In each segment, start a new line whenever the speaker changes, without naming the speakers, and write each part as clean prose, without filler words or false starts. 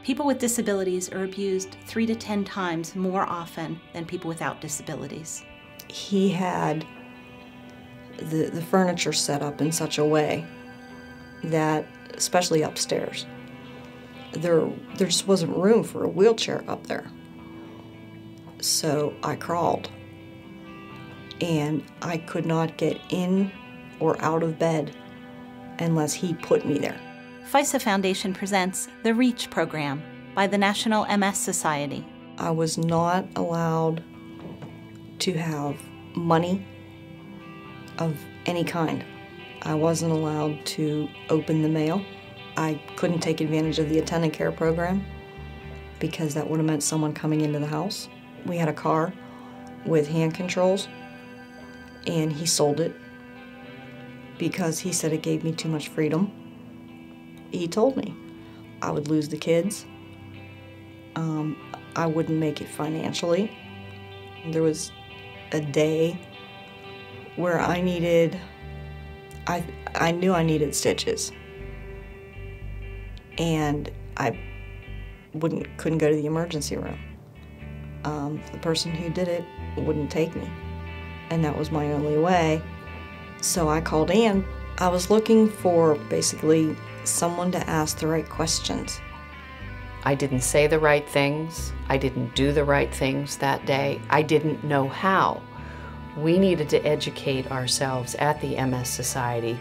People with disabilities are abused 3 to 10 times more often than people without disabilities.
He had the furniture set up in such a way that, especially upstairs, there just wasn't room for a wheelchair up there. So I crawled, and I could not get in or out of bed unless he put me there.
FISA Foundation presents the REACH program by the National MS Society.
I was not allowed to have money of any kind. I wasn't allowed to open the mail. I couldn't take advantage of the attendant care program because that would have meant someone coming into the house. We had a car with hand controls, and he sold it because he said it gave me too much freedom. He told me I would lose the kids. I wouldn't make it financially. There was a day where I knew I needed stitches, and I couldn't go to the emergency room. The person who did it wouldn't take me, and that was my only way. So I called Ann. I was looking for basically someone to ask the right questions.
I didn't say the right things. I didn't do the right things that day. I didn't know how. We needed to educate ourselves at the MS Society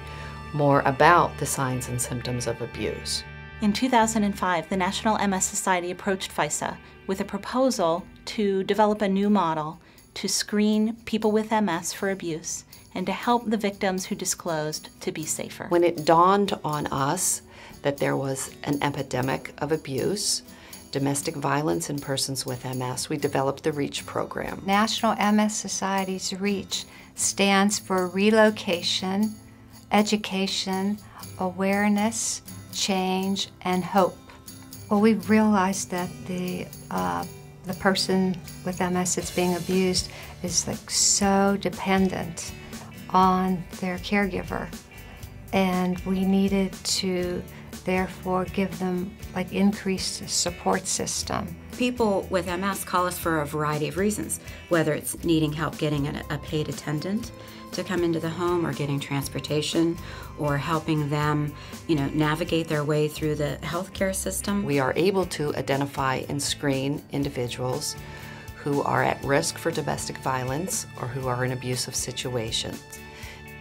more about the signs and symptoms of abuse.
In 2005, the National MS Society approached FISA with a proposal to develop a new model to screen people with MS for abuse and to help the victims who disclosed to be safer.
When it dawned on us that there was an epidemic of abuse, domestic violence in persons with MS, we developed the REACH program.
National MS Society's REACH stands for Relocation, Education, Awareness, Change, and Hope. Well, we've realized that the person with MS that's being abused is so dependent on their caregiver, and we needed to therefore give them increased support system.
People with MS call us for a variety of reasons, whether it's needing help getting a paid attendant to come into the home, or getting transportation, or helping them, navigate their way through the healthcare system.
We are able to identify and screen individuals who are at risk for domestic violence or who are in abusive situations.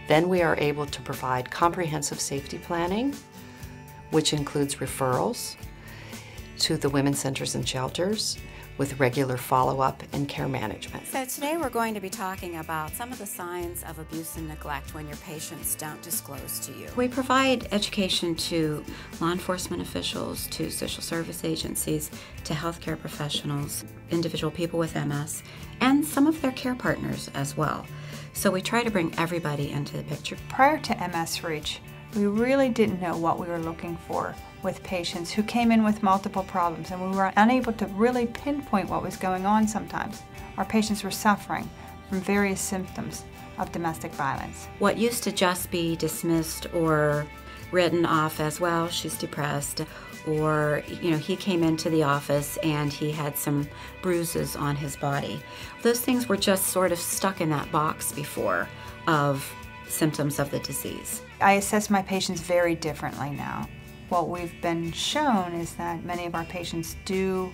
Then we are able to provide comprehensive safety planning, which includes referrals to the women's centers and shelters with regular follow-up and care management.
So today we're going to be talking about some of the signs of abuse and neglect when your patients don't disclose to you. We provide education to law enforcement officials, to social service agencies, to healthcare professionals, individual people with MS, and some of their care partners as well. So we try to bring everybody into the picture.
Prior to MS REACH, we really didn't know what we were looking for with patients who came in with multiple problems, and we were unable to really pinpoint what was going on sometimes. Our patients were suffering from various symptoms of domestic violence.
What used to just be dismissed or written off as, well, she's depressed, or he came into the office and he had some bruises on his body. Those things were just sort of stuck in that box before of symptoms of the disease.
I assess my patients very differently now. What we've been shown is that many of our patients do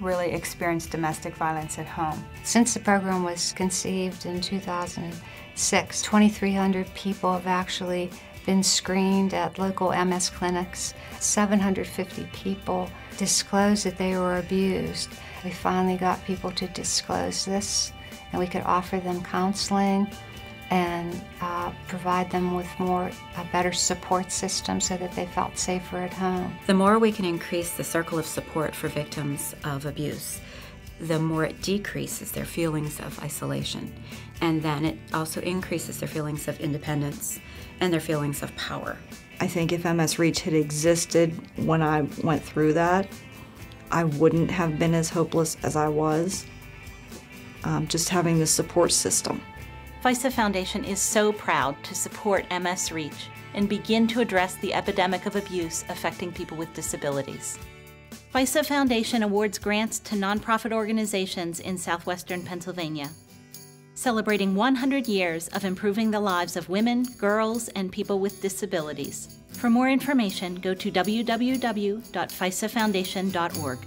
really experience domestic violence at home.
Since the program was conceived in 2006, 2,300 people have actually been screened at local MS clinics. 750 people disclosed that they were abused. We finally got people to disclose this, and we could offer them counseling and provide them with a better support system so that they felt safer at home.
The more we can increase the circle of support for victims of abuse, the more it decreases their feelings of isolation. And then it also increases their feelings of independence and their feelings of power.
I think if MS REACH had existed when I went through that, I wouldn't have been as hopeless as I was, just having the support system.
FISA Foundation is so proud to support MS REACH and begin to address the epidemic of abuse affecting people with disabilities. FISA Foundation awards grants to nonprofit organizations in southwestern Pennsylvania, celebrating 100 years of improving the lives of women, girls, and people with disabilities. For more information, go to www.fisafoundation.org.